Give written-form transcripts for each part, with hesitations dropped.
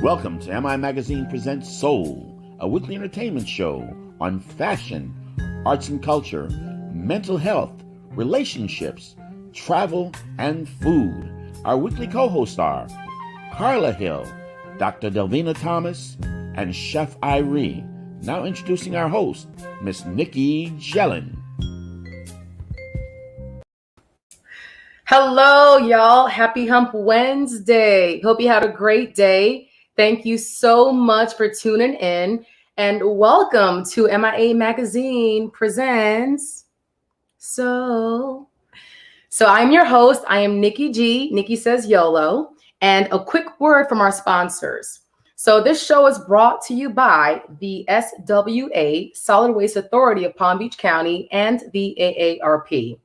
Welcome to MI Magazine Presents Soul, a weekly entertainment show on fashion, arts and culture, mental health, relationships, travel, and food. Our weekly co-hosts are Carla Hill, Dr. Delvina Thomas, and Chef Irie. Now introducing our host, Miss Nicky Gelin. Hello, y'all. Happy Hump Wednesday. Hope you had a great day. Thank you so much for tuning in, and welcome to MIA Magazine Presents So I'm your host. I am Nicky G. Nicky says YOLO. And a quick word from our sponsors. So this show is brought to you by the SWA, Solid Waste Authority of Palm Beach County, and the AARP.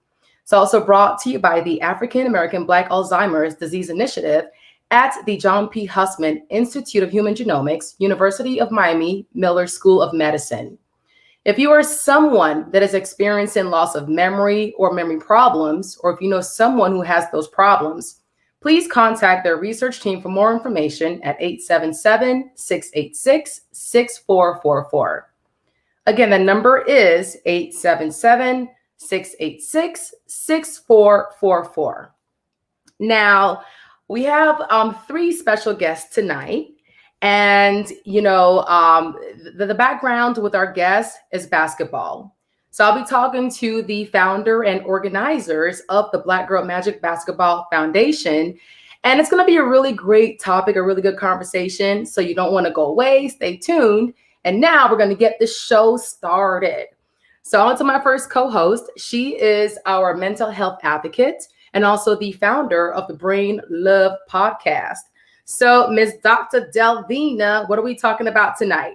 It's also brought to you by the African American Black Alzheimer's Disease Initiative at the John P. Hussman Institute of Human Genomics, University of Miami, Miller School of Medicine. If you are someone that is experiencing loss of memory or memory problems, or if you know someone who has those problems, please contact their research team for more information at 877-686-6444. Again, the number is 877-686-6444. Now, we have three special guests tonight. And, the background with our guests is basketball. So I'll be talking to the founder and organizers of the Black Girl Magic Basketball Foundation. And it's going to be a really great topic, a really good conversation. So you don't want to go away. Stay tuned. And now we're going to get the show started. So on to my first co-host. She is our mental health advocate and also the founder of the Brain Love podcast. So Ms. Dr. Delvina, what are we talking about tonight?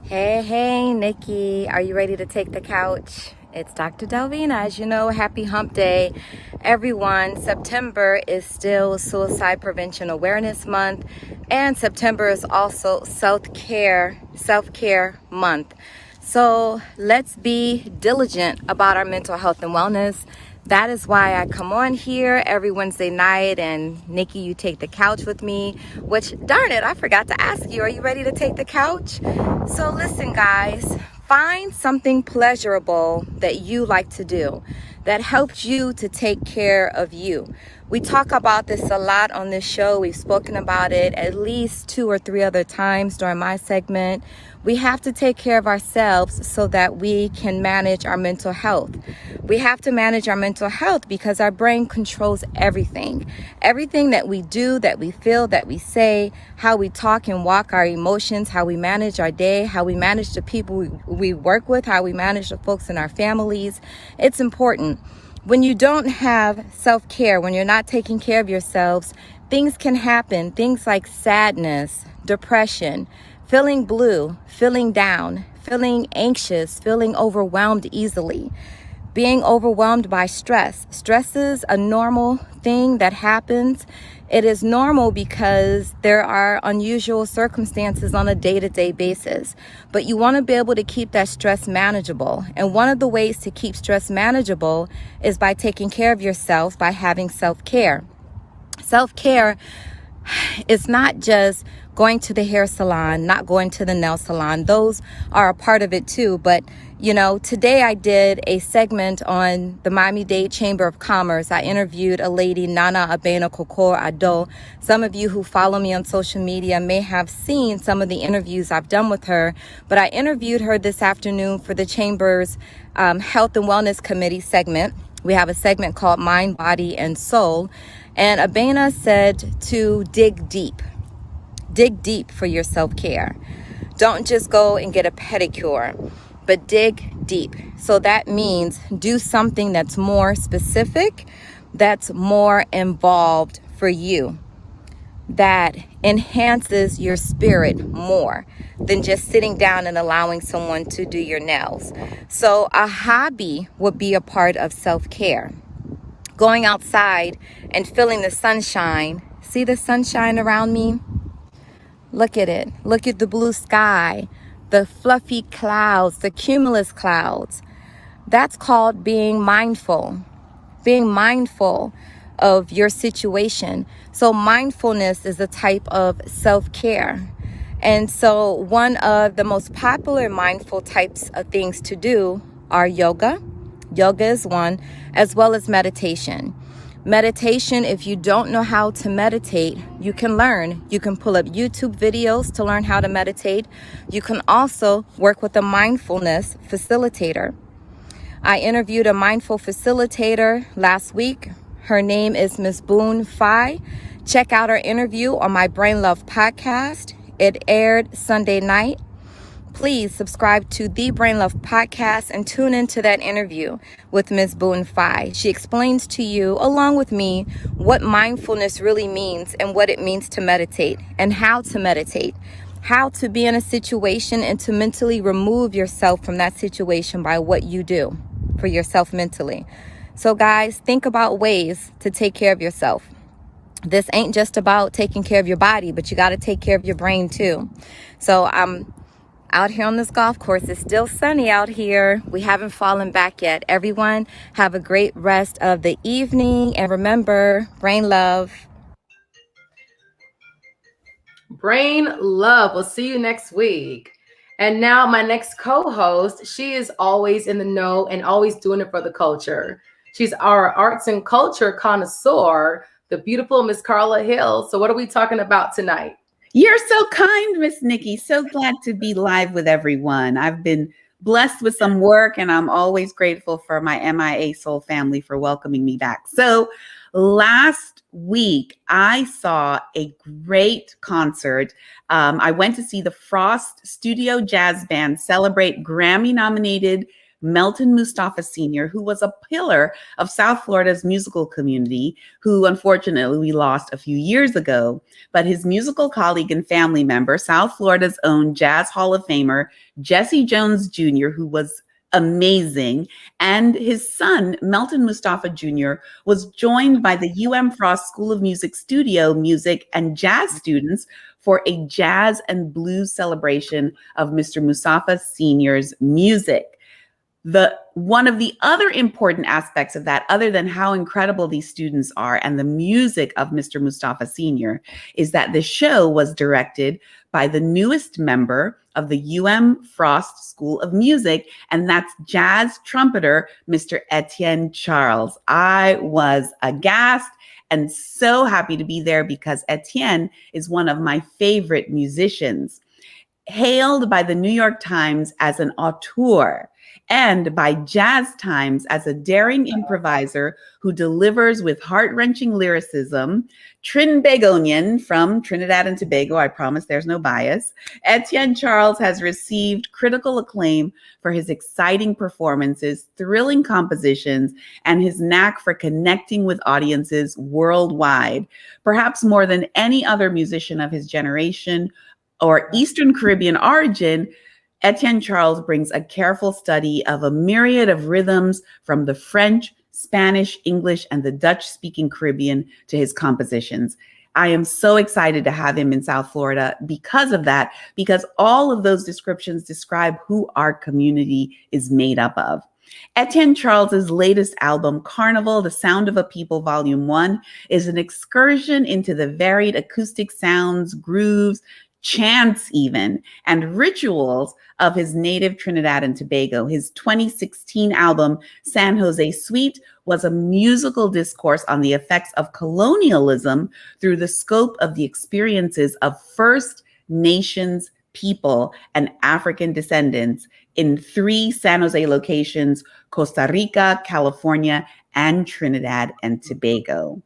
Hey, Nikki. Are you ready to take the couch? It's Dr. Delvina. As you know, happy hump day, everyone. September is still Suicide Prevention Awareness Month, and September is also self-care month. So let's be diligent about our mental health and wellness. That is why I come on here every Wednesday night, and Nikki, you take the couch with me, which, darn it, I forgot to ask you, are you ready to take the couch? So listen, guys, find something pleasurable that you like to do that helps you to take care of you. We talk about this a lot on this show. We've spoken about it at least 2 or 3 other times during my segment. We have to take care of ourselves so that we can manage our mental health. We have to manage our mental health because our brain controls everything. Everything that we do, that we feel, that we say, how we talk and walk, our emotions, how we manage our day, how we manage the people we work with, how we manage the folks in our families. It's important. When you don't have self-care, when you're not taking care of yourselves, things can happen. Things like sadness, depression, feeling blue, feeling down, feeling anxious, feeling overwhelmed easily, being overwhelmed by stress. Stress is a normal thing that happens. It is normal because there are unusual circumstances on a day-to-day basis, but you want to be able to keep that stress manageable. And one of the ways to keep stress manageable is by taking care of yourself, by having self-care. Self-care is not just going to the hair salon, not going to the nail salon. Those are a part of it too. But, today I did a segment on the Miami-Dade Chamber of Commerce. I interviewed a lady, Nana Abena Kokor Ado. Some of you who follow me on social media may have seen some of the interviews I've done with her. But I interviewed her this afternoon for the Chamber's Health and Wellness Committee segment. We have a segment called Mind, Body, and Soul. And Abena said to dig deep. Dig deep for your self-care. Don't just go and get a pedicure, but dig deep. So that means do something that's more specific, that's more involved for you, that enhances your spirit more than just sitting down and allowing someone to do your nails. So a hobby would be a part of self-care. Going outside and feeling the sunshine. See the sunshine around me? Look at it. Look at the blue sky, the fluffy clouds, the cumulus clouds. That's called being mindful. Being mindful of your situation. So mindfulness is a type of self-care. And so one of the most popular mindful types of things to do are yoga. Yoga is one, as well as meditation. Meditation, if you don't know how to meditate, you can learn. You can pull up YouTube videos to learn how to meditate. You can also work with a mindfulness facilitator. I interviewed a mindful facilitator last week. Her name is Miss Boone Phi. Check out our interview on my Brain Love podcast. It aired Sunday night. Please subscribe to the Brain Love podcast and tune into that interview with Ms. Boone Phi. She explains to you, along with me, what mindfulness really means and what it means to meditate and how to be in a situation and to mentally remove yourself from that situation by what you do for yourself mentally. So guys, think about ways to take care of yourself. This ain't just about taking care of your body, but you got to take care of your brain too. So I'm out here on this golf course. It's still sunny out here. We haven't fallen back yet. Everyone have a great rest of the evening. And remember, brain love. Brain love. We'll see you next week. And now my next co-host, she is always in the know and always doing it for the culture. She's our arts and culture connoisseur, the beautiful Miss Carla Hill. So what are we talking about tonight? You're so kind, Miss Nicky. So glad to be live with everyone. I've been blessed with some work, and I'm always grateful for my MIA Soul family for welcoming me back. So last week, I saw a great concert. I went to see the Frost Studio Jazz Band celebrate Grammy-nominated Melton Mustafa Sr., who was a pillar of South Florida's musical community, who unfortunately we lost a few years ago. But his musical colleague and family member, South Florida's own Jazz Hall of Famer, Jesse Jones Jr., who was amazing, and his son, Melton Mustafa Jr., was joined by the Frost School of Music studio music and jazz students for a jazz and blues celebration of Mr. Mustafa Sr.'s music. One of the other important aspects of that, other than how incredible these students are and the music of Mr. Mustafa Sr., is that the show was directed by the newest member of the Frost School of Music, and that's jazz trumpeter, Mr. Etienne Charles. I was aghast and so happy to be there because Etienne is one of my favorite musicians. Hailed by the New York Times as an auteur, and by Jazz Times as a daring improviser who delivers with heart-wrenching lyricism, Trinbagonian from Trinidad and Tobago, I promise there's no bias, Etienne Charles has received critical acclaim for his exciting performances, thrilling compositions, and his knack for connecting with audiences worldwide. Perhaps more than any other musician of his generation or Eastern Caribbean origin, Etienne Charles brings a careful study of a myriad of rhythms from the French, Spanish, English, and the Dutch-speaking Caribbean to his compositions. I am so excited to have him in South Florida because of that, because all of those descriptions describe who our community is made up of. Etienne Charles's latest album, Carnival, The Sound of a People, Volume 1, is an excursion into the varied acoustic sounds, grooves, chants even, and rituals of his native Trinidad and Tobago. His 2016 album, San Jose Suite, was a musical discourse on the effects of colonialism through the scope of the experiences of First Nations people and African descendants in 3 San Jose locations, Costa Rica, California, and Trinidad and Tobago.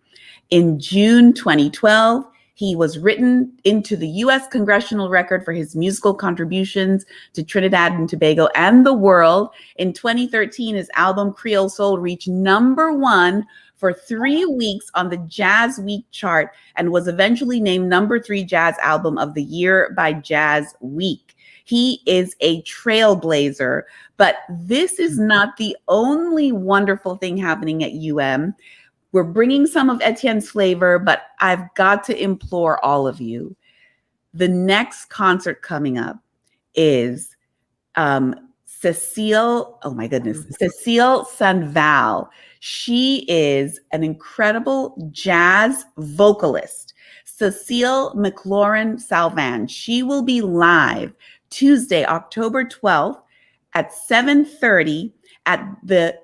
In June 2012, he was written into the U.S. congressional record for his musical contributions to Trinidad and Tobago and the world. In 2013, his album Creole Soul reached #1 for 3 weeks on the Jazz Week chart and was eventually named #3 Jazz Album of the Year by Jazz Week. He is a trailblazer, but this is not the only wonderful thing happening at UM. We're bringing some of Etienne's flavor, but I've got to implore all of you. The next concert coming up is Cecile, oh my goodness, Cecile Sanval. She is an incredible jazz vocalist. Cecile McLaurin Salvan. She will be live Tuesday, October 12th at 7:30 at the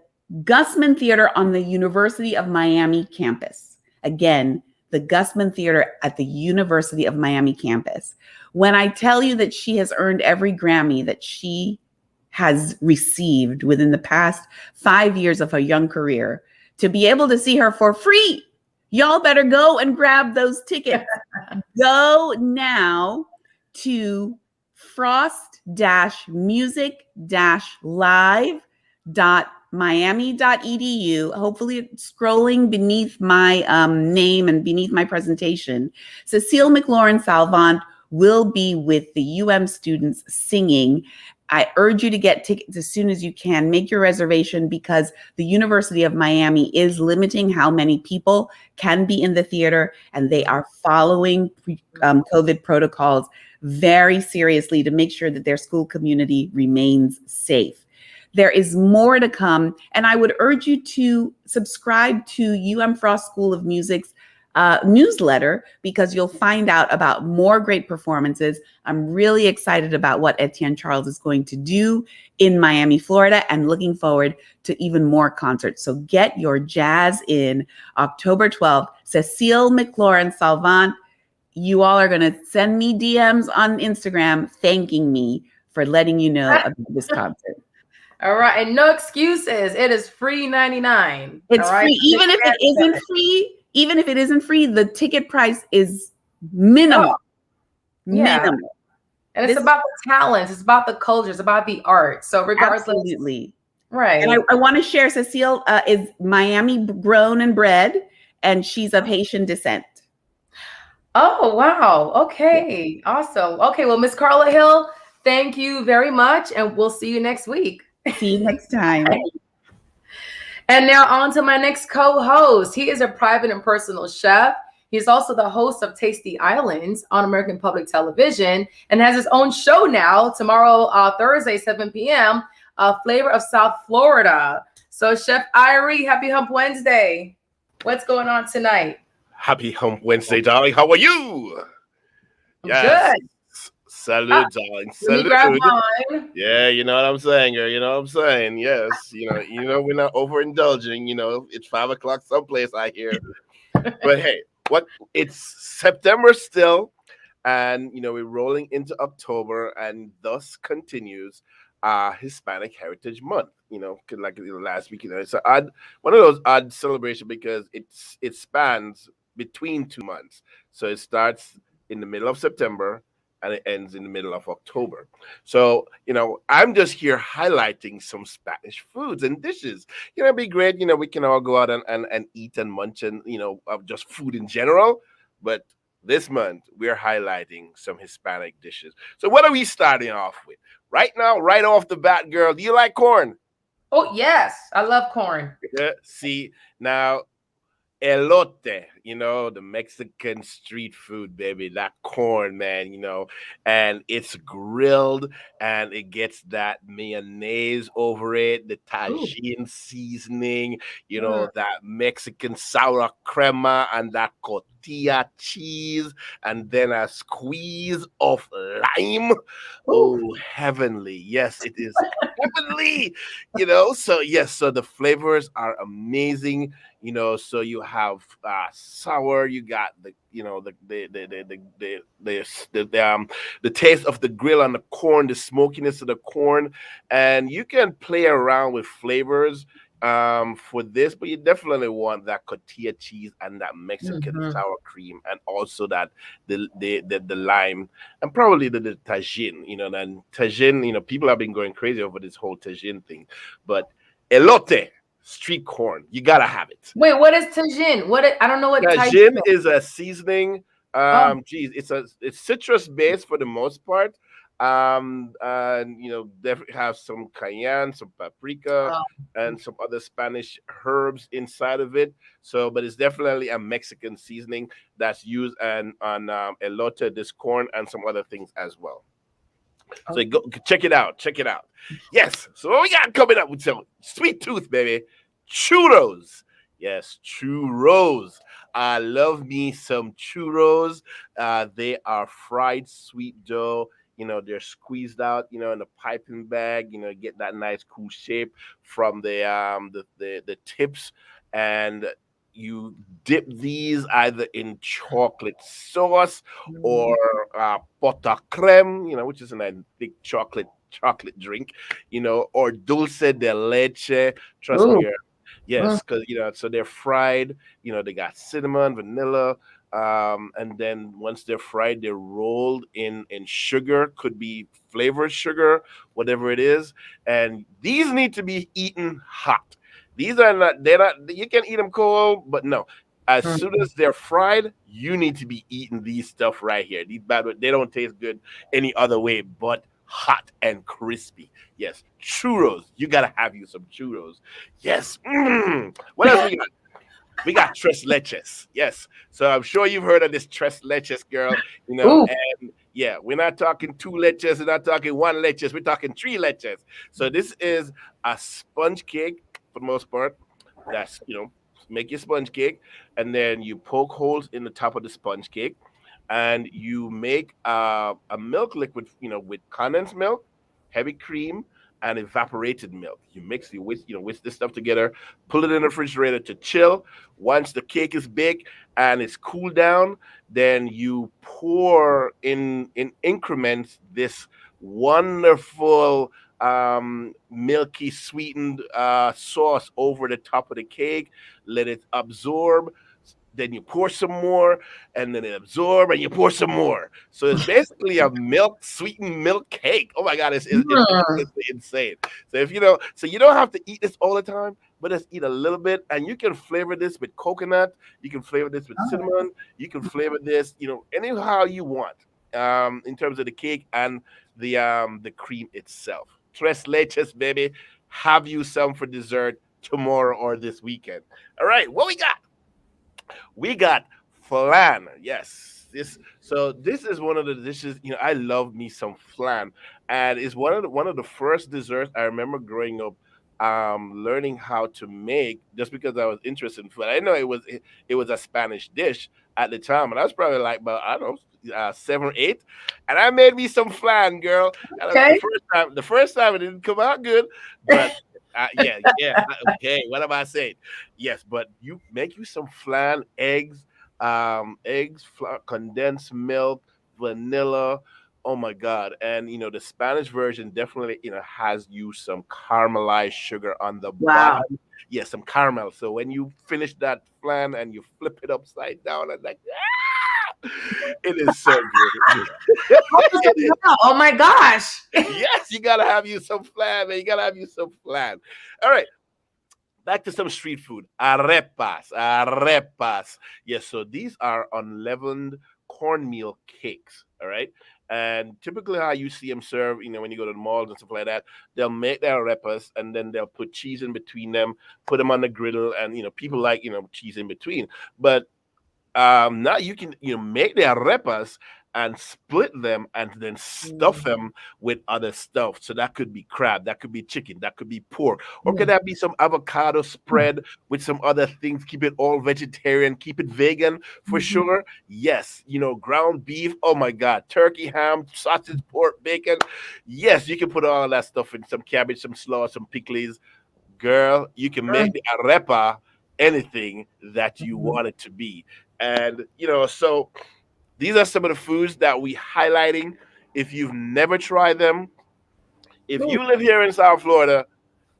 Gusman Theater on the University of Miami campus. Again, the Gusman Theater at the University of Miami campus. When I tell you that she has earned every Grammy that she has received within the past 5 years of her young career, to be able to see her for free, y'all better go and grab those tickets. Go now to frost-music-live.miami.edu. Hopefully it's scrolling beneath my name and beneath my presentation. Cecile McLaurin Salvant will be with the UM students singing. I urge you to get tickets as soon as you can. Make your reservation because the University of Miami is limiting how many people can be in the theater, and they are following COVID protocols very seriously to make sure that their school community remains safe. There is more to come, and I would urge you to subscribe to UM Frost School of Music's newsletter because you'll find out about more great performances. I'm really excited about what Etienne Charles is going to do in Miami, Florida, and looking forward to even more concerts. So get your jazz in October 12th. Cecile McLaurin Salvant, you all are going to send me DMs on Instagram thanking me for letting you know about this concert. All right. And no excuses. It is free 99. It's right? free. Even if it isn't free, the ticket price is minimal. Yeah. Minimal. And it's about the talents. It's about the culture. It's about the art. So regardless. Absolutely. Right. And I want to share, Cecile is Miami grown and bred, and she's of Haitian descent. Oh, wow. Okay. Yeah. Awesome. Okay. Well, Miss Carla Hill, thank you very much. And we'll see you next week. See you next time. And now on to my next co-host. He is a private and personal chef. He's also the host of Tasty Islands on American Public Television and has his own show now tomorrow, Thursday, 7 p.m., Flavor of South Florida. So Chef Irie, happy Hump Wednesday. What's going on tonight? Happy Hump Wednesday, darling. How are you? Yes. Good. Salute, darling. Salute. Yeah, you know what I'm saying, girl. You know what I'm saying. Yes. You know, we're not overindulging. You know, it's 5 o'clock someplace, I hear. But hey, it's September still, and we're rolling into October, and thus continues Hispanic Heritage Month. Like last week, it's one of those odd celebrations because it spans between 2 months. So it starts in the middle of September and it ends in the middle of October. So, I'm just here highlighting some Spanish foods and dishes. It'd be great. We can all go out and eat and munch and, of just food in general. But this month, we're highlighting some Hispanic dishes. So what are we starting off with? Right now, right off the bat, girl, do you like corn? Oh, yes. I love corn. Yeah, see, now, elote, the Mexican street food, baby, that corn, man, and it's grilled and it gets that mayonnaise over it, the Tajin seasoning, that Mexican sour crema and that cotija cheese, and then a squeeze of lime. Oh, heavenly. Yes, it is heavenly, so yes, so the flavors are amazing. So you have sour. You got the taste of the grill on the corn, the smokiness of the corn, and you can play around with flavors for this, but you definitely want that cotija cheese and that Mexican sour cream, and also that the lime, and probably the Tajin. And Tajin. People have been going crazy over this whole Tajin thing, but elote. Street corn, you gotta have it. Wait, what is Tajin? I don't know what Tajin is a seasoning. It's citrus based for the most part. And they have some cayenne, some paprika, and some other Spanish herbs inside of it. So, but it's definitely a Mexican seasoning that's used on elote, this corn, and some other things as well. So go check it out. Check it out. Yes. So what we got coming up with some sweet tooth, baby? Churros. Yes, churros. I love me some churros. They are fried sweet dough. They're squeezed out, in a piping bag, get that nice cool shape from the tips. And you dip these either in chocolate sauce or butter creme, which is a nice big chocolate drink, or dulce de leche. Trust me, Ooh. girl. Yes, because so they're fried. They got cinnamon, vanilla, and then once they're fried, they're rolled in sugar. Could be flavored sugar, whatever it is. And these need to be eaten hot. These are not. They're not. You can eat them cold, but no. As soon as they're fried, you need to be eating these stuff right here. These bad, they don't taste good any other way but hot and crispy. Yes, churros. You gotta have you some churros. Yes. What else we got? We got tres leches. Yes. So I'm sure you've heard of this tres leches, girl. Ooh. And yeah, we're not talking two leches, we're not talking one leches, we're talking three leches. So this is a sponge cake for the most part. That's make your sponge cake, and then you poke holes in the top of the sponge cake, and you make a milk liquid, with condensed milk, heavy cream, and evaporated milk. You mix whisk this stuff together, pull it in the refrigerator to chill. Once the cake is baked and it's cooled down, then you pour in increments this wonderful milky sweetened sauce over the top of the cake. Let it absorb. Then you pour some more, and then it absorb, and you pour some more. So it's basically a sweetened milk cake. Oh my God, it's insane. So so you don't have to eat this all the time, but just eat a little bit, and you can flavor this with coconut. You can flavor this with cinnamon. You can flavor this, anyhow you want. In terms of the cake and the cream itself. Tres leches, baby. Have you some for dessert tomorrow or this weekend? All right, what we got? We got flan. Yes. This is one of the dishes, I love me some flan. And it's one of the first desserts I remember growing up learning how to make, just because I was interested in food. I know it was a Spanish dish at the time, and I was probably like about, I don't know, 7 or 8, and I made me some flan, girl. And Okay. the first time it didn't come out good, but yeah. Okay, what am I saying? Yes, but you make you some flan, eggs, flour, condensed milk, vanilla. Oh my God. And the Spanish version definitely, has you some caramelized sugar on the Wow. bottom. Yeah, some caramel. So when you finish that flan and you flip it upside down and like, it is so good. Oh my gosh. Yes, you gotta have you some flan, man. You gotta have you some flan. All right. Back to some street food. Arepas. Yes, so these are unleavened cornmeal cakes. All right. And typically how you see them served, when you go to the malls and stuff like that, they'll make their arepas and then they'll put cheese in between them, put them on the griddle, and people like cheese in between. But now you can make the arepas and split them and then stuff them with other stuff. So that could be crab, that could be chicken, that could be pork, or could that be some avocado spread with some other things? Keep it all vegetarian, keep it vegan for sure. Yes, ground beef. Oh my God, turkey, ham, sausage, pork, bacon. Yes, you can put all of that stuff in, some cabbage, some slaw, some pickles. Girl, you can make the arepa anything that you want it to be. And so these are some of the foods that we highlighting. If you've never tried them, if you live here in South Florida,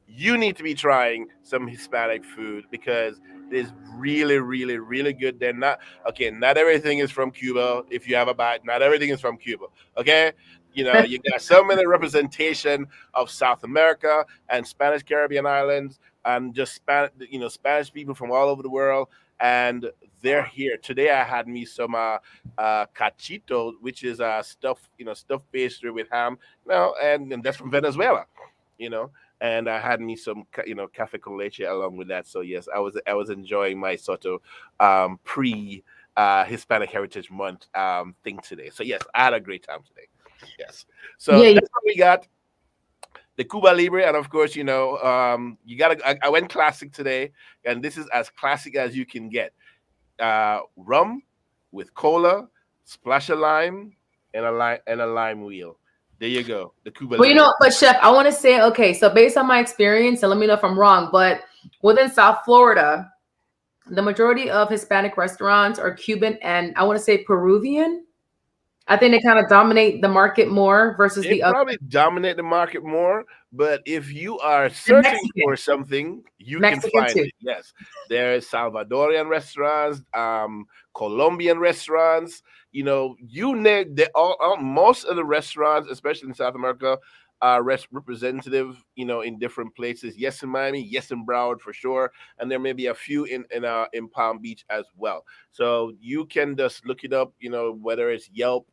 you need to be trying some Hispanic food, because it's really, really, really good. They're not not everything is from Cuba. If you have a bite, not everything is from Cuba. Okay. You got so many representation of South America and Spanish Caribbean islands, and just Spanish people from all over the world. And they're here. Today I had me some cachito, which is stuffed pastry with ham, and that's from Venezuela, and I had me some cafe con leche along with that. So yes, I was enjoying my sort of pre Hispanic Heritage Month thing today. So yes, I had a great time today. Yes. So Yeah, that's what we got. The Cuba Libre, and of course, you gotta. I went classic today, and this is as classic as you can get. Rum with cola, splash of lime, and a lime wheel. There you go. The Cuba well, Libre. but Chef, I want to say, okay, so based on my experience, and let me know if I'm wrong, but within South Florida, the majority of Hispanic restaurants are Cuban and I want to say Peruvian. I think they kind of dominate the market more versus They the other. probably dominate the market more, but if you are searching for something, you Mexican can find too. it. Yes, there's Salvadorian restaurants, Colombian restaurants. You name most of the restaurants, especially in South America, are representative. In different places. Yes, in Miami, yes, in Broward for sure, and there may be a few in Palm Beach as well. So you can just look it up. Whether it's Yelp.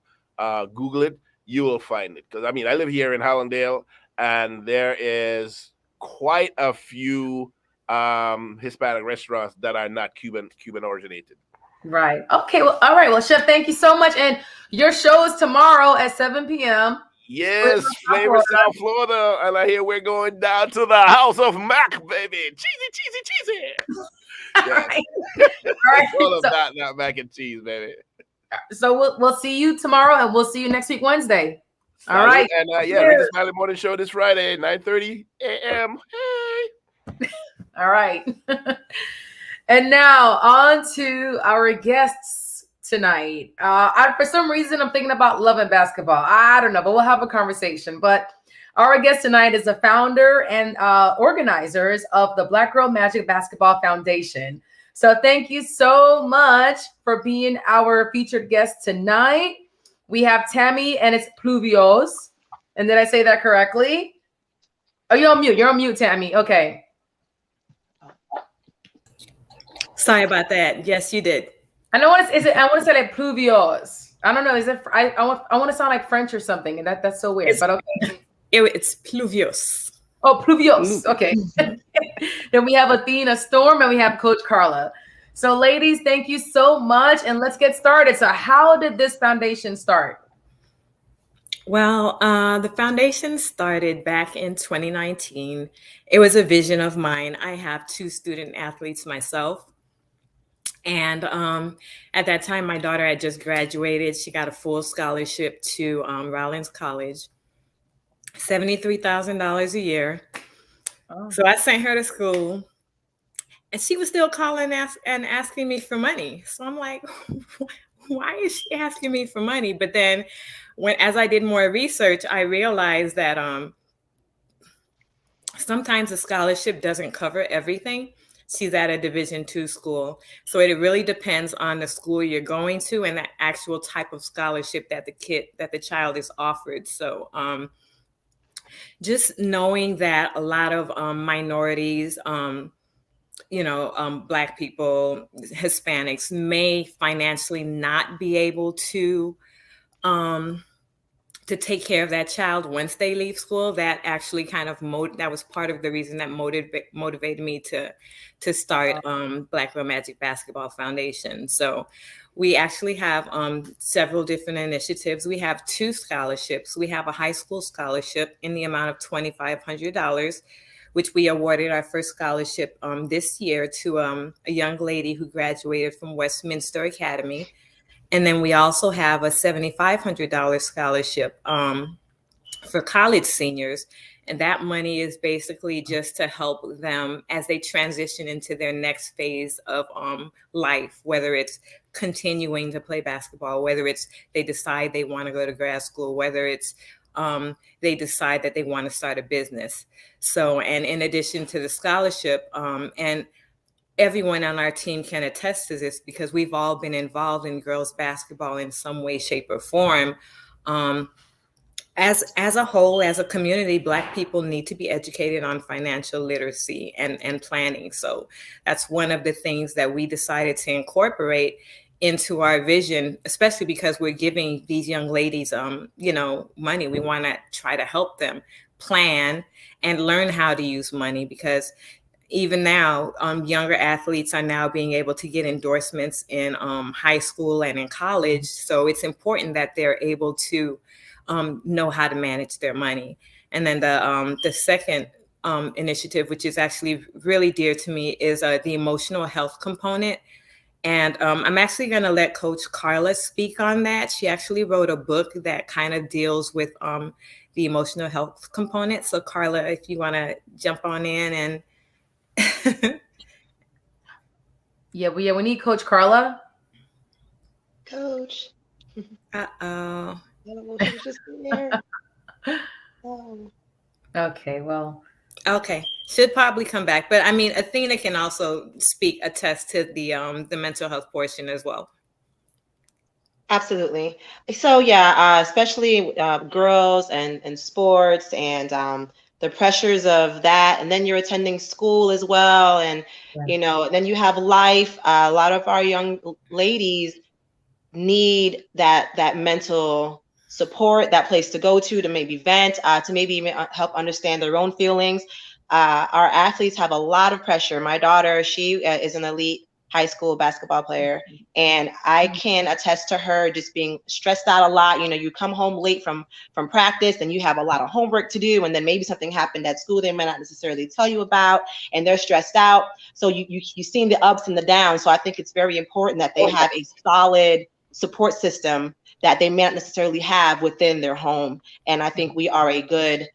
Google it, you will find it. Because I live here in Hallandale, and there is quite a few Hispanic restaurants that are not Cuban originated. Right. Okay. Well, all right. Well, Chef, thank you so much. And your show is tomorrow at 7 p.m. Yes, Flavor South Florida, and I hear we're going down to the House of Mac, baby. Cheesy. All Yes. right. All right. All about that mac and cheese, baby. So we'll see you tomorrow, and we'll see you next week Wednesday. All right. And Ricky Smiley Morning Show this Friday, 9:30 a.m. Hey. All right. And now on to our guests tonight. For some reason, I'm thinking about love and basketball. I don't know, but we'll have a conversation. But our guest tonight is the founder and organizers of the Black Girl Magic Basketball Foundation. So thank you so much for being our featured guest tonight. We have Tammy, and it's Pluviose. And did I say that correctly? Oh, you're on mute. You're on mute, Tammy. Okay. Sorry about that. Yes, you did. I want to say like Pluviose. I don't know. Is it? I want to sound like French or something, and that's so weird. But okay. It's Pluviose. Oh, Pluviose. Okay. Then we have Athena Storm, and we have Coach Carla. So, ladies, thank you so much, and let's get started. So, how did this foundation start? Well, the foundation started back in 2019. It was a vision of mine. I have 2 student athletes myself. And at that time, my daughter had just graduated. She got a full scholarship to Rollins College, $73,000 a year. Oh. So I sent her to school, and she was still calling and asking me for money. So I'm like, why is she asking me for money? But then as I did more research, I realized that sometimes a scholarship doesn't cover everything. She's at a Division II school. So it really depends on the school you're going to and the actual type of scholarship that the child is offered. So just knowing that a lot of minorities, Black people, Hispanics may financially not be able to take care of that child once they leave school, that actually kind of that was part of the reason that motivated me to start Black Girl Magic Basketball Foundation. So we actually have several different initiatives. We have 2 scholarships. We have a high school scholarship in the amount of $2,500, which we awarded our first scholarship this year to a young lady who graduated from Westminster Academy. And then we also have a $7,500 scholarship for college seniors. And that money is basically just to help them as they transition into their next phase of life, whether it's continuing to play basketball, whether it's they decide they want to go to grad school, whether it's they decide that they want to start a business. So, and in addition to the scholarship, and everyone on our team can attest to this because we've all been involved in girls basketball in some way, shape, or form. As a whole, as a community, Black people need to be educated on financial literacy and planning. So that's one of the things that we decided to incorporate into our vision, especially because we're giving these young ladies, money. We want to try to help them plan and learn how to use money, because even now, younger athletes are now being able to get endorsements in high school and in college. So it's important that they're able to know how to manage their money. And then the second initiative, which is actually really dear to me, is the emotional health component. And I'm actually going to let Coach Carla speak on that. She actually wrote a book that kind of deals with the emotional health component. So Carla, if you want to jump on in and. Yeah, we need Coach Carla. Coach. Uh-oh. I don't know if she was just in there. Okay, well. Okay, should probably come back. But I mean, Athena can also attest to the mental health portion as well. Absolutely. So yeah, especially girls and sports and the pressures of that, and then you're attending school as well, and you know, then you have life. A lot of our young ladies need that mental support, that place to go to maybe vent, to maybe even help understand their own feelings. Our athletes have a lot of pressure. My daughter, she is an elite high school basketball player, and I can attest to her just being stressed out a lot. You know, you come home late from practice and you have a lot of homework to do, and then maybe something happened at school they might not necessarily tell you about, and they're stressed out. So you see the ups and the downs. So I think it's very important that they have a solid support system that they may not necessarily have within their home. And I think we are a good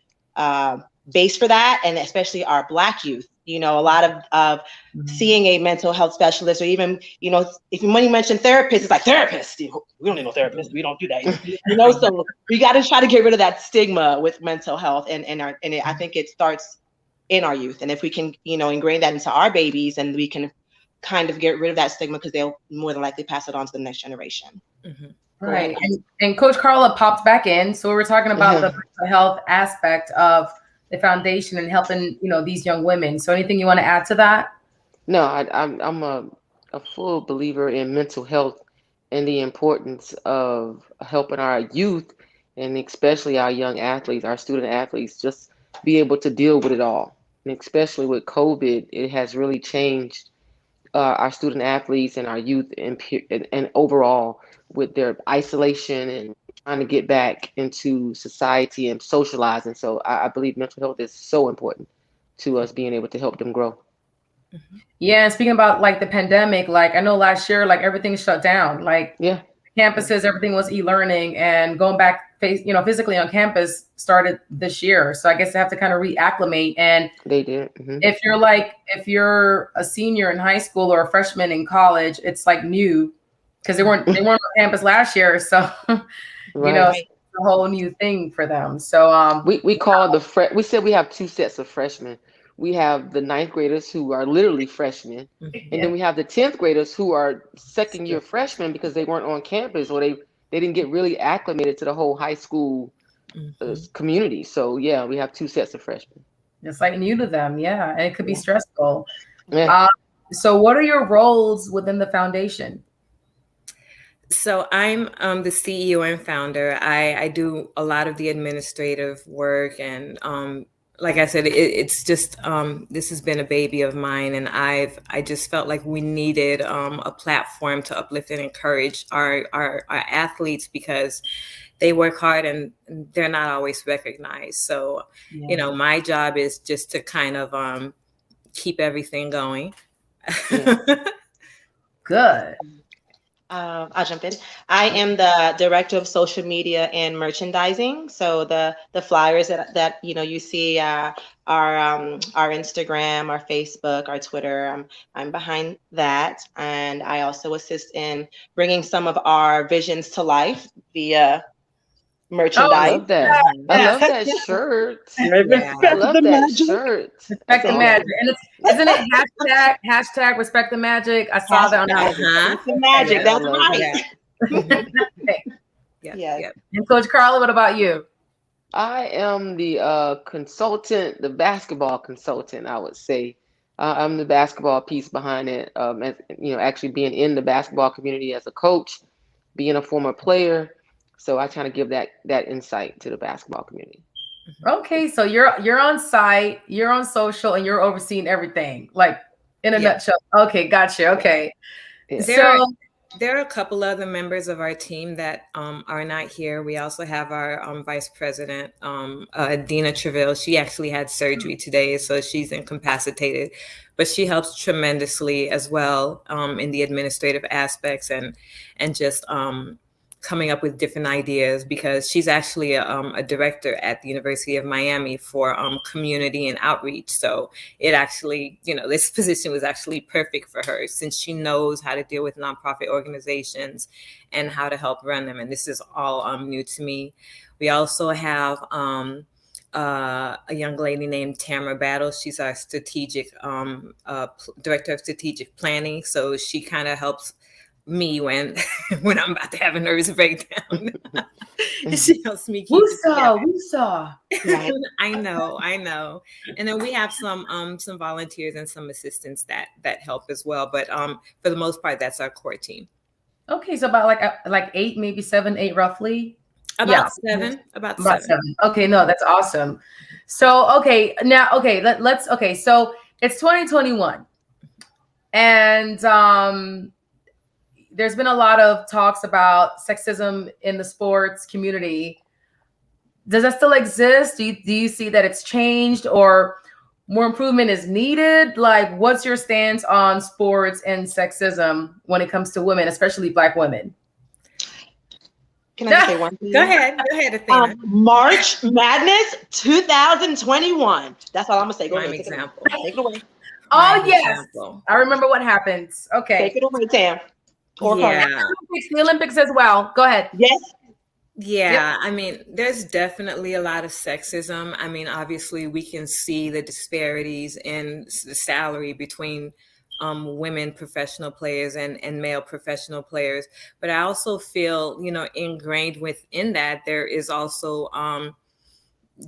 base for that, and especially our Black youth. You know, a lot of seeing a mental health specialist, or even, you know, if you mention therapist, it's like, therapist, we don't need no therapist, we don't do that. You know, so we got to try to get rid of that stigma with mental health, and I think it starts in our youth. And if we can, you know, ingrain that into our babies, and we can kind of get rid of that stigma, because they'll more than likely pass it on to the next generation. Right. And Coach Carla popped back in. So we were talking about the mental health aspect of the foundation and helping, you know, these young women. So anything you want to add to that? No, I'm a full believer in mental health and the importance of helping our youth, and especially our young athletes, our student athletes, just be able to deal with it all. And especially with COVID, it has really changed our student athletes and our youth and overall with their isolation and trying to get back into society and socializing. So I believe mental health is so important to us being able to help them grow. Yeah, and speaking about like the pandemic, like I know last year, like everything shut down, like campuses, everything was e-learning, and going back physically on campus started this year. So I guess they have to kind of reacclimate. And they did. If you're a senior in high school or a freshman in college, it's like new, because they weren't on campus last year. So you know, it's a whole new thing for them. So we call we said we have two sets of freshmen. We have the 9th graders who are literally freshmen, and then we have the 10th graders who are second year freshmen because they weren't on campus, or they didn't get really acclimated to the whole high school community. So yeah, we have two sets of freshmen. It's like new to them, and it could be stressful. Yeah. So what are your roles within the foundation? So I'm the CEO and founder. I do a lot of the administrative work, and like I said, it's just this has been a baby of mine, and I just felt like we needed a platform to uplift and encourage our athletes, because they work hard and they're not always recognized. So you know, my job is just to kind of keep everything going. Good. I'll jump in. I am the director of social media and merchandising. So the flyers that you know you see our Instagram, our Facebook, our Twitter. I'm behind that, and I also assist in bringing some of our visions to life via merchandise. I love that. I love that shirt. I love that shirt. Respect the magic. And isn't it hashtag respect the magic? I saw that on the magic. That's right. Yeah. And Coach Carla, what about you? I am the consultant, the basketball consultant, I would say. I'm the basketball piece behind it. As, you know, actually being in the basketball community as a coach, being a former player. So I kind of give that insight to the basketball community. Okay, so you're on site, you're on social, and you're overseeing everything, like in a nutshell. Okay, gotcha. Okay, There are a couple other members of our team that are not here. We also have our vice president, Dina Treville. She actually had surgery today, so she's incapacitated, but she helps tremendously as well in the administrative aspects and just coming up with different ideas, because she's actually a director at the University of Miami for community and outreach. So it actually, this position was actually perfect for her, since she knows how to deal with nonprofit organizations and how to help run them. And this is all new to me. We also have a young lady named Tamara Battles. She's our strategic director of strategic planning. So she kind of helps me when I'm about to have a nervous breakdown. She helps me keep we saw. Right. I know. And then we have some volunteers and some assistants that help as well. But for the most part, that's our core team. Okay, so about like 8, maybe 7, 8 roughly. About seven. Okay, no, that's awesome. So let's so it's 2021, and there's been a lot of talks about sexism in the sports community. Does that still exist? Do you see that it's changed, or more improvement is needed? Like, what's your stance on sports and sexism when it comes to women, especially Black women? Can I say one thing? Go ahead, Athena. March Madness 2021. That's all I'm gonna say. Go ahead. Take it away. Oh, yes. I remember what happened. Okay. Take it away, Tam. The Olympics as well. Go ahead. Yes. Yeah, Yep. I mean, there's definitely a lot of sexism. I mean, obviously, we can see the disparities in the salary between women professional players and male professional players. But I also feel, ingrained within that, there is also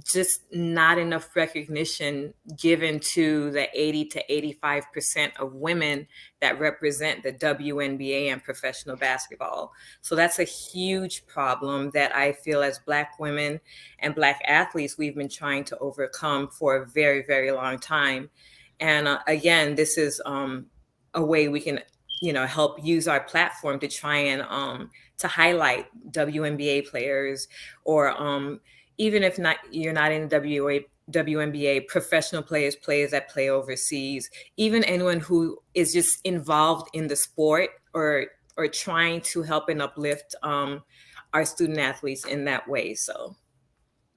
just not enough recognition given to the 80 to 85% of women that represent the WNBA and professional basketball. So that's a huge problem that I feel as Black women and Black athletes, we've been trying to overcome for a very, very long time. And again, this is a way we can, help use our platform to try and to highlight WNBA players, or even if you're not in the WNBA, professional players that play overseas, even anyone who is just involved in the sport or trying to help and uplift our student athletes in that way. So,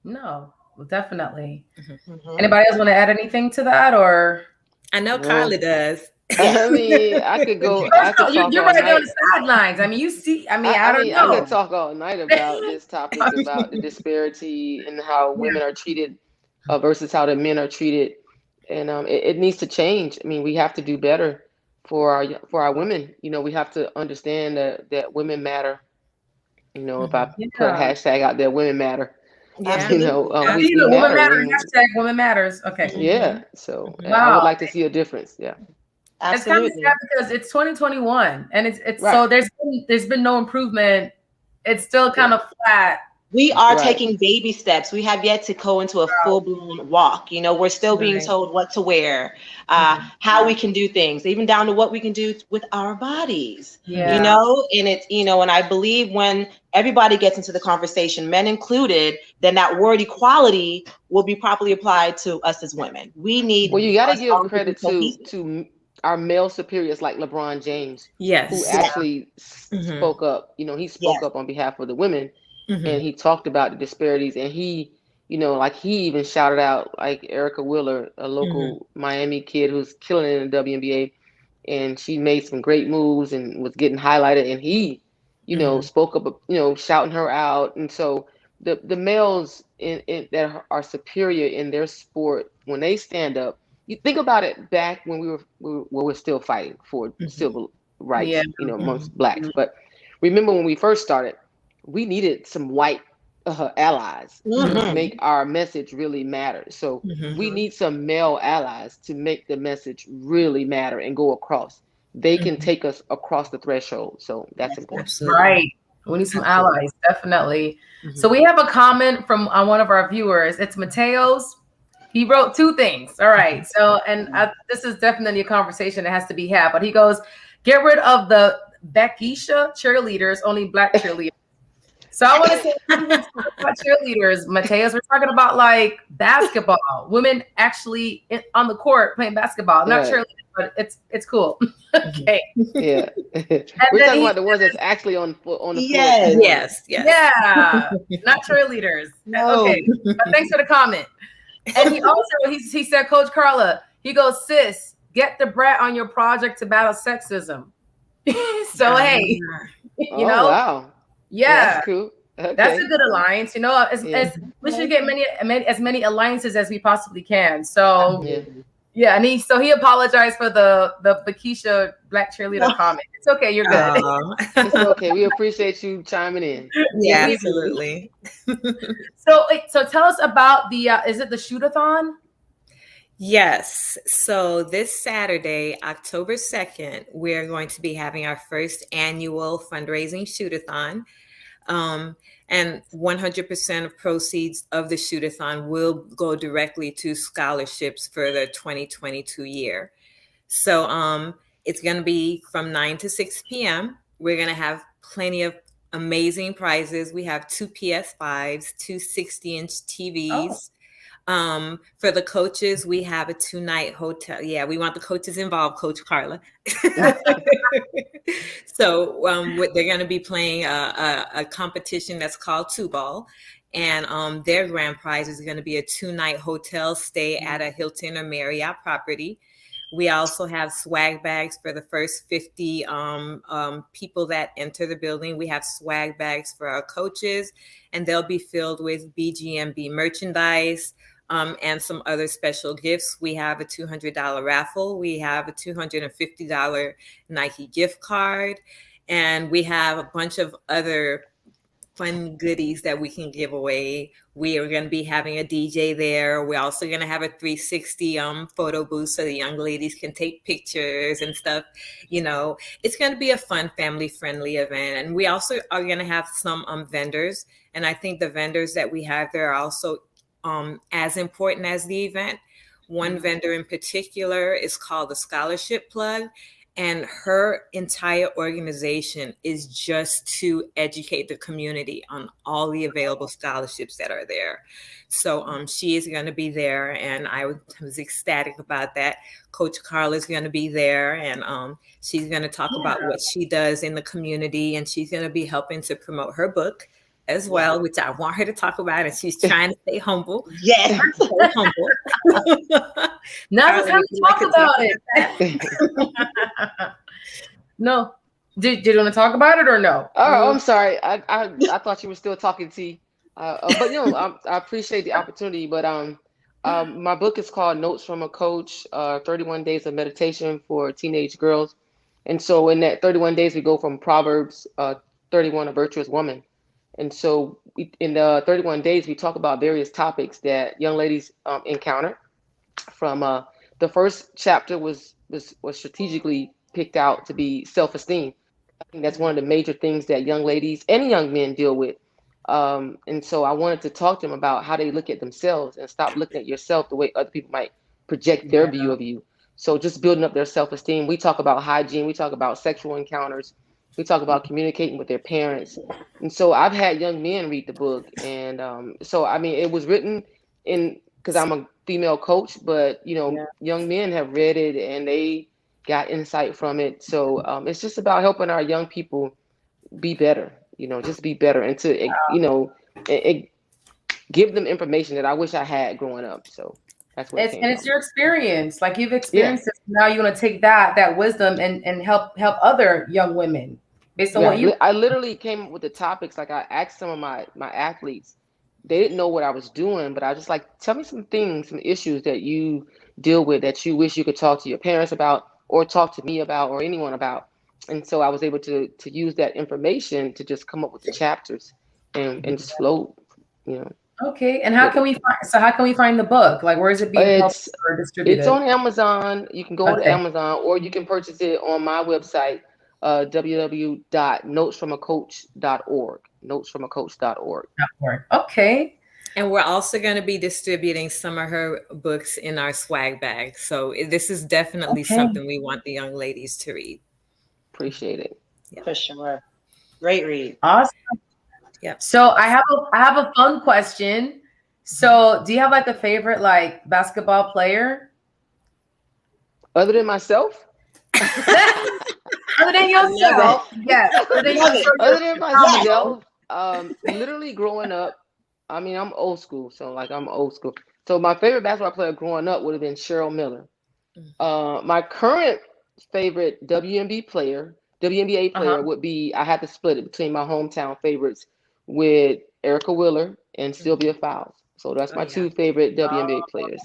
no, definitely. Mm-hmm. Anybody else want to add anything to that, or? I know Carla does. I mean, I could go. You're right there on the sidelines. I mean, you see. I don't know. I could talk all night about this topic, about the disparity and how women are treated versus how the men are treated, and it needs to change. I mean, we have to do better for our women. We have to understand that women matter. If I put a hashtag out there, women matter. Yeah. We women matter. Hashtag women matters. Okay. Yeah. So I would like to see a difference. Yeah. Absolutely. It's kind of sad because it's 2021 and it's right. So there's been no improvement. It's still kind of flat. We are taking baby steps. We have yet to go into a full-blown walk. We're still being told what to wear, how we can do things, even down to what we can do with our bodies. And it's, and I believe when everybody gets into the conversation, men included, then that word equality will be properly applied to us as women. We need. Well, you got to give credit to our male superiors like LeBron James, who actually spoke up. He spoke up on behalf of the women. Mm-hmm. And he talked about the disparities, and he even shouted out like Erica Wheeler, a local Miami kid who's killing it in the WNBA, and she made some great moves and was getting highlighted, and he, spoke up, shouting her out. And so the males that are superior in their sport, when they stand up, you think about it back when we were still fighting for civil rights, amongst Blacks. But remember when we first started, we needed some white allies to make our message really matter. So we need some male allies to make the message really matter and go across. They can take us across the threshold. So that's important. Absolutely. Right. We need some allies, definitely. So we have a comment from one of our viewers. It's Mateo's. He wrote 2 things. All right. So, and this is definitely a conversation that has to be had. But he goes, get rid of the Bekisha cheerleaders, only Black cheerleaders. So I want to say about cheerleaders, Mateus. We're talking about like basketball, women actually on the court playing basketball. Not cheerleaders, but it's cool. Okay. Yeah. We're talking about the ones that's actually on the floor. Yes. Yeah. Not cheerleaders. No. Okay. But thanks for the comment. And he also he said, Coach Carla, he goes, sis, get the brat on your project to battle sexism. So hey, you know, wow. Yeah, that's cool. Okay. That's a good alliance. You know, as we should get as many alliances as we possibly can. So yeah, and he apologized for the Bekisha Black cheerleader comment. It's okay, you're good. It's okay. We appreciate you chiming in. Yeah, absolutely. So tell us about the is it the Shoot-A-Thon? Yes. So this Saturday, October 2nd, we're going to be having our first annual fundraising shoot-a-thon. And 100% of proceeds of the shoot-a-thon will go directly to scholarships for the 2022 year. So it's going to be from 9 to 6 p.m. We're going to have plenty of amazing prizes. We have 2 PS5s, 2 60-inch TVs. For the coaches, we have a 2-night hotel. Yeah, we want the coaches involved, Coach Carla. So they're going to be playing a competition that's called 2-Ball. And their grand prize is going to be a 2-night hotel stay at a Hilton or Marriott property. We also have swag bags for the first 50 people that enter the building. We have swag bags for our coaches, and they'll be filled with BGMB merchandise and some other special gifts. We have a $200 raffle. We have a $250 Nike gift card, and we have a bunch of other fun goodies that we can give away. We are going to be having a DJ there. We're also going to have a 360 photo booth so the young ladies can take pictures and stuff. You know, it's going to be a fun, family-friendly event. And we also are going to have some vendors. And I think the vendors that we have there are also as important as the event. One vendor in particular is called the Scholarship Plug. And her entire organization is just to educate the community on all the available scholarships that are there. So she is going to be there, and I was ecstatic about that. Coach Carla is going to be there, and she's going to talk about what she does in the community, and she's going to be helping to promote her book as well, which I want her to talk about, and she's trying to stay humble. Yes. Stay humble. Now it's time to talk about it. No. Did you want to talk about it or no? Oh, I'm sorry. I thought you were still talking to but you know, I appreciate the opportunity. But my book is called Notes from a Coach, 31 Days of Meditation for Teenage Girls. And so in that 31 days, we go from Proverbs 31, a virtuous woman. And so in the 31 days, we talk about various topics that young ladies encounter. From the first chapter was strategically picked out to be self-esteem. I think that's one of the major things that young ladies and young men deal with. And so I wanted to talk to them about how they look at themselves and stop looking at yourself the way other people might project their view of you. So just building up their self-esteem. We talk about hygiene. We talk about sexual encounters. We talk about communicating with their parents. And so I've had young men read the book. And so, I mean, it was written because I'm a female coach, but, you know, young men have read it and they got insight from it. So it's just about helping our young people be better, you know, just be better and to, you know, give them information that I wish I had growing up. So that's what it's your experience. Like you've experienced it. Now you want to take that wisdom and help other young women based on what you. I literally came up with the topics. Like I asked some of my athletes, they didn't know what I was doing, but I was like, tell me some things, some issues that you deal with that you wish you could talk to your parents about or talk to me about or anyone about. And so I was able to use that information to just come up with the chapters and just flow, you know. Okay. And how can we find the book? Like, where is it being published or distributed? It's on Amazon. You can go to Amazon or you can purchase it on my website, www.notesfromacoach.org. Notesfromacoach.org. Okay. And we're also going to be distributing some of her books in our swag bag. So this is definitely something we want the young ladies to read. Appreciate it. For sure. Great read. Awesome. Yep. So I have a fun question. So do you have like a favorite like basketball player? Other than myself? Other than yourself. Yes. Other than myself, literally growing up, I mean, I'm old school. So I'm old school. So my favorite basketball player growing up would have been Cheryl Miller. My current favorite WNBA player would be, I had to split it between my hometown favorites with Erica Wheeler and Sylvia Fowles. So that's my two favorite WNBA players,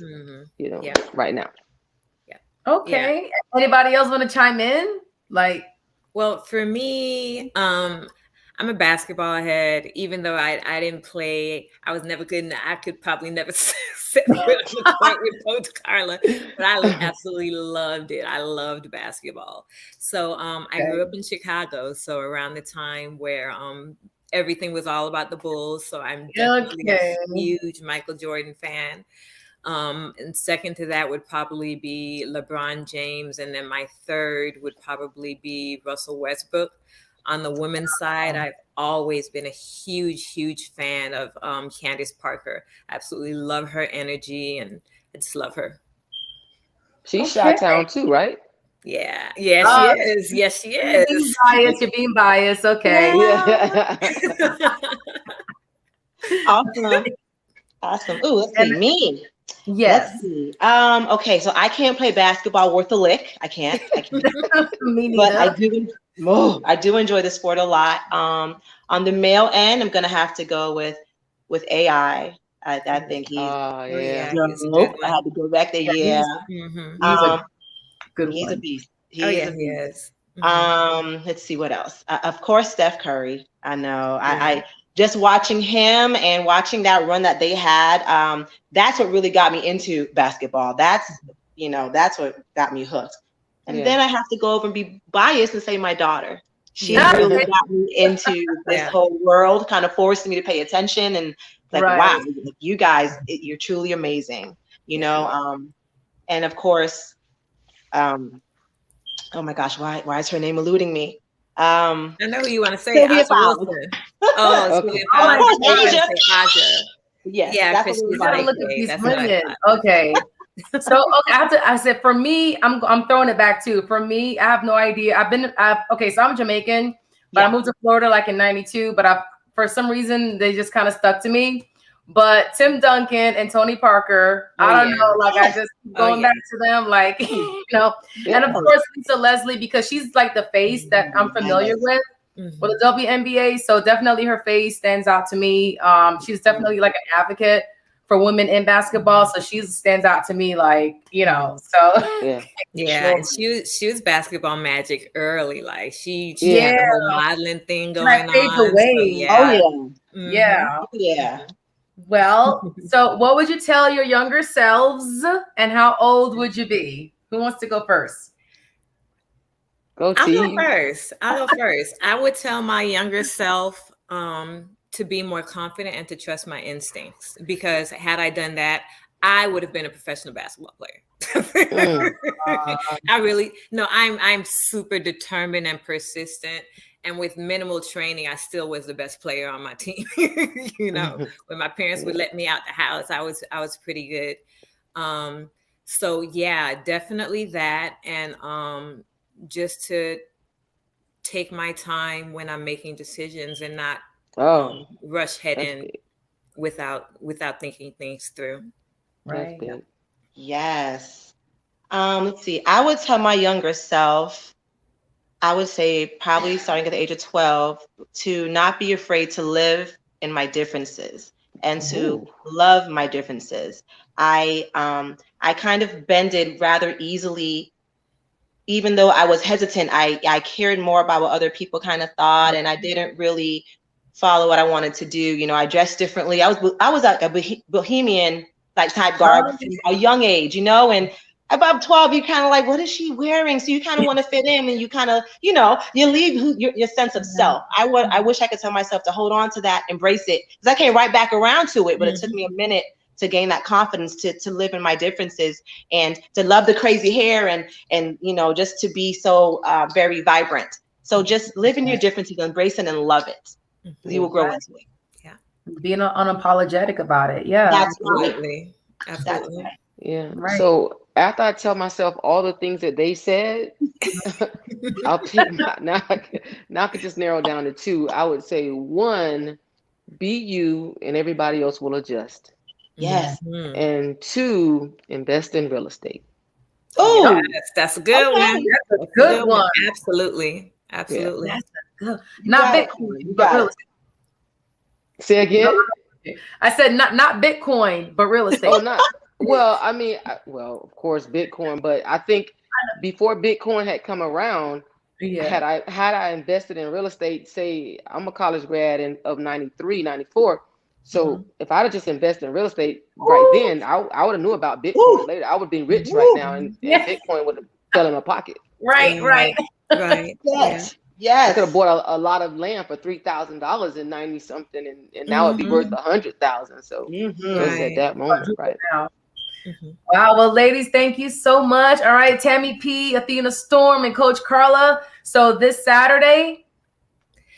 right now. Okay. Yeah. Anybody else want to chime in? Like, well, for me, I'm a basketball head. Even though I didn't play, I was never good, and I could probably never sit on the court with Coach Carla. But I absolutely loved it. I loved basketball. So I grew up in Chicago. So around the time where everything was all about the Bulls. So I'm definitely a huge Michael Jordan fan. And second to that would probably be LeBron James. And then my third would probably be Russell Westbrook. On the women's side, I've always been a huge fan of Candace Parker. I absolutely love her energy, and I just love her. She's Chi-Town too, right? Yeah, she is. Yes, she is. You're being biased. Okay. Yeah. Awesome. Ooh, let's see. Me. Yes. Let's see. Okay, so I can't play basketball worth a lick. I can't. Me neither. But I do enjoy the sport a lot. On the male end, I'm gonna have to go with AI. I think he's. I had to go back there. Yeah. He's a good one. He's a beast. He is. Let's see what else. Of course, Steph Curry. I know. I just watching him and watching that run that they had. That's what really got me into basketball. That's what got me hooked. And then I have to go over and be biased and say my daughter. She really got me into this whole world, kind of forced me to pay attention and wow, you guys, you're truly amazing, and of course, oh my gosh, why is her name eluding me? I know who you want to say. Sylvia Fowles. Sylvia Fowles. Aja. Yes, yeah, that's you gotta look at these women. Okay. So I said for me, I'm throwing it back too. For me, I have no idea. So I'm Jamaican, but I moved to Florida like in '92. But for some reason they just kind of stuck to me. But Tim Duncan and Tony Parker, I don't know. Like I just keep going back to them, like And of course Lisa Leslie, because she's like the face that I'm familiar with the WNBA. So definitely her face stands out to me. She's definitely like an advocate for women in basketball, so she stands out to me, like So and she was basketball magic early, like she had the whole modeling thing going on. Yeah. Well, so what would you tell your younger selves, and how old would you be? Who wants to go first? I'll go first. I would tell my younger self to be more confident and to trust my instincts, because had I done that, I would have been a professional basketball player. I'm super determined and persistent. And with minimal training, I still was the best player on my team. When my parents would let me out the house, I was pretty good. So yeah, definitely that. And just to take my time when I'm making decisions and not rush head in without thinking things through. Right. Yes. Let's see. I would tell my younger self, I would say probably starting at the age of 12, to not be afraid to live in my differences and to love my differences. I kind of bended rather easily. Even though I was hesitant, I cared more about what other people kind of thought, and I didn't really follow what I wanted to do. I dressed differently. I was like a bohemian type garb from a young age, and about 12, you kind of like, what is she wearing? So you kind of want to fit in, and you kind of, you leave your sense of self. I wish I could tell myself to hold on to that, embrace it, because I came right back around to it, but it took me a minute to gain that confidence to live in my differences and to love the crazy hair and just to be so very vibrant. So just live in your differences, embrace it, and love it. You will grow into it. Yeah. Being unapologetic about it. Yeah. That's Absolutely. right. Absolutely. That's right. Yeah. Right. So after I tell myself all the things that they said, I'll pick now I could just narrow down to two. I would say one, be you and everybody else will adjust. Yes. And two, invest in real estate. Oh, yes, that's a good one. That's a good one. Absolutely. Absolutely. Yeah. That's a good. Not Bitcoin, but real estate. Say again? I said not Bitcoin, but real estate. Oh, not. Well, I mean, of course, Bitcoin, but I think before Bitcoin had come around, had I invested in real estate, say I'm a college grad of 93, 94. So if I'd have just invested in real estate right then, I would have knew about Bitcoin later. I would have been rich right now, and Bitcoin would have fell in my pocket. Right. Yes. I could have bought a lot of land for $3,000 in 90 something, and now it'd be worth 100,000. So just at that moment, right? Wow. Well, ladies, thank you so much. All right, Tammy P, Athena Storm, and Coach Carla. So this Saturday,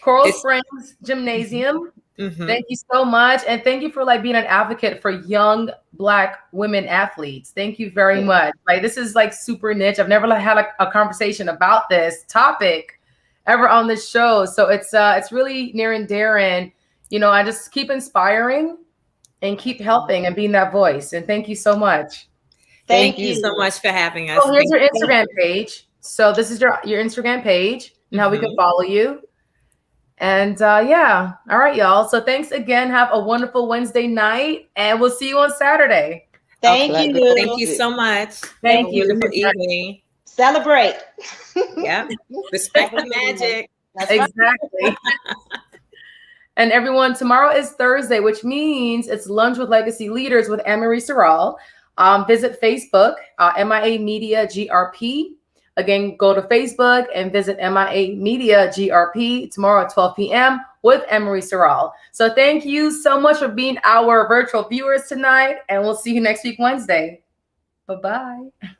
Coral Springs Gymnasium. Thank you so much, and thank you for being an advocate for young Black women athletes. Thank you very much. This is super niche. I've never had a conversation about this topic ever on this show, so it's really near and dear. And I just keep inspiring and keep helping and being that voice. And thank you so much. Thank you so much for having us. So here's your Instagram page. So this is your Instagram page and how we can follow you. And all right, y'all. So thanks again. Have a wonderful Wednesday night, and we'll see you on Saturday. Thank you. Thank you so much. Thank you. Wonderful evening. Celebrate. Yeah. Respect the magic. That's exactly. And everyone, tomorrow is Thursday, which means it's Lunch with Legacy Leaders with Anne-Marie Sorrell. Visit Facebook, MIA Media GRP. Again, go to Facebook and visit MIA Media GRP tomorrow at 12 p.m. with Anne-Marie Sorrell. So thank you so much for being our virtual viewers tonight, and we'll see you next week, Wednesday. Bye-bye.